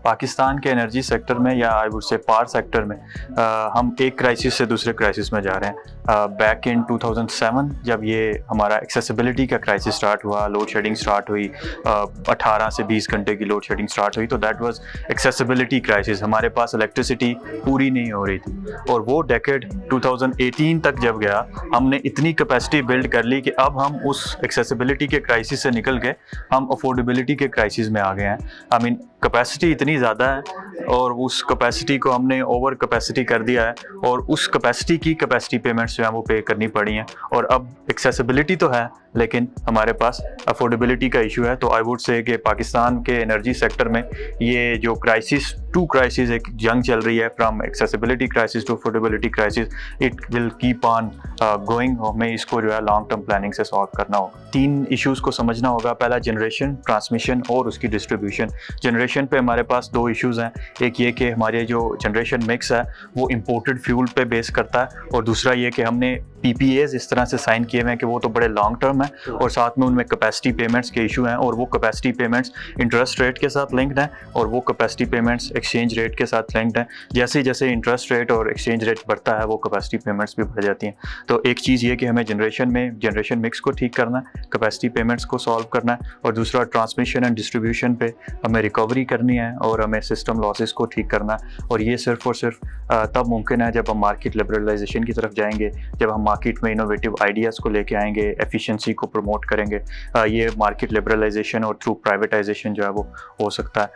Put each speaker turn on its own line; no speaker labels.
पाकिस्तान के energy sector में या I would say power sector में हम एक क्राइसिस से दूसरे क्राइसिस में जा रहे हैं। बैक इन 2007 जब ये हमारा एक्सेसिबिलिटी का क्राइसिस स्टार्ट हुआ, लोड शेडिंग स्टार्ट हुई, 18 से 20 घंटे की लोड शेडिंग स्टार्ट हुई, तो दैट वाज एक्सेसिबिलिटी क्राइसिस। हमारे पास इलेक्ट्रिसिटी पूरी नहीं हो रही थी और वो डेकेड 2018 तक जब गया, हमने इतनी कैपेसिटी बिल्ड कर ली कि अब हम उस एक्सेसिबिलिटी के क्राइसिस से निकल के हम अफोर्डेबिलिटी के क्राइसिस में आ गए हैं। आई मीन कैपेसिटी इतनी ज़्यादा है और उस कैपेसिटी को हमने ओवर कैपेसिटी कर दिया है और उस कैपेसिटी की कैपेसिटी पेमेंट्स जो है वो पे करनी पड़ी हैं। और अब एक्सेसिबिलिटी तो है लेकिन हमारे पास अफोर्डेबिलिटी का इशू है। तो आई वुड से कि पाकिस्तान के एनर्जी सेक्टर में ये जो क्राइसिस टू क्राइसिस एक जंग चल रही है, from accessibility crisis to affordability crisis, it will keep on going. हमें इसको जो है लॉन्ग टर्म प्लानिंग से सॉल्व करना होगा। 3 इश्यूज़ को समझना होगा। पहला जनरेशन, ट्रांसमिशन और उसकी डिस्ट्रीब्यूशन। जनरेशन पे हमारे पास 2 इश्यूज़ हैं। एक ये कि हमारे जो जनरेशन मिक्स है वो इंपोर्टेड फ्यूल पे बेस करता है और दूसरा ये कि हमने PPAs इस तरह से साइन किए हुए हैं कि वो तो बड़े लॉन्ग टर्म है और साथ में उनमें कैपेसिटी पेमेंट्स के इशू हैं और वो कैपेसिटी पेमेंट्स इंटरेस्ट रेट के साथ लिंक्ड हैं और वो कैपेसिटी पेमेंट्स एक्सचेंज रेट के साथ लिंक्ड हैं। जैसे जैसे इंटरेस्ट रेट और एक्सचेंज रेट बढ़ता है वो कैपेसिटी पेमेंट्स भी बढ़ जाती हैं। तो एक चीज़ ये कि हमें जनरेशन मिक्स को ठीक करना है, कैपेसिटी पेमेंट्स को सॉल्व करना है और दूसरा ट्रांसमिशन एंड डिस्ट्रीब्यूशन पे हमें रिकवरी करनी है और हमें सिस्टम लॉसेस को ठीक करना है। और ये सिर्फ और सिर्फ तब मुमकिन है जब हम मार्केट लिबरलाइजेशन की तरफ जाएंगे, जब हम मार्केट में इनोवेटिव आइडियाज़ को लेके आएंगे, एफिशिएंसी को प्रमोट करेंगे। ये मार्केट लिबरलाइजेशन और थ्रू प्राइवेटाइजेशन जो है वो हो सकता है।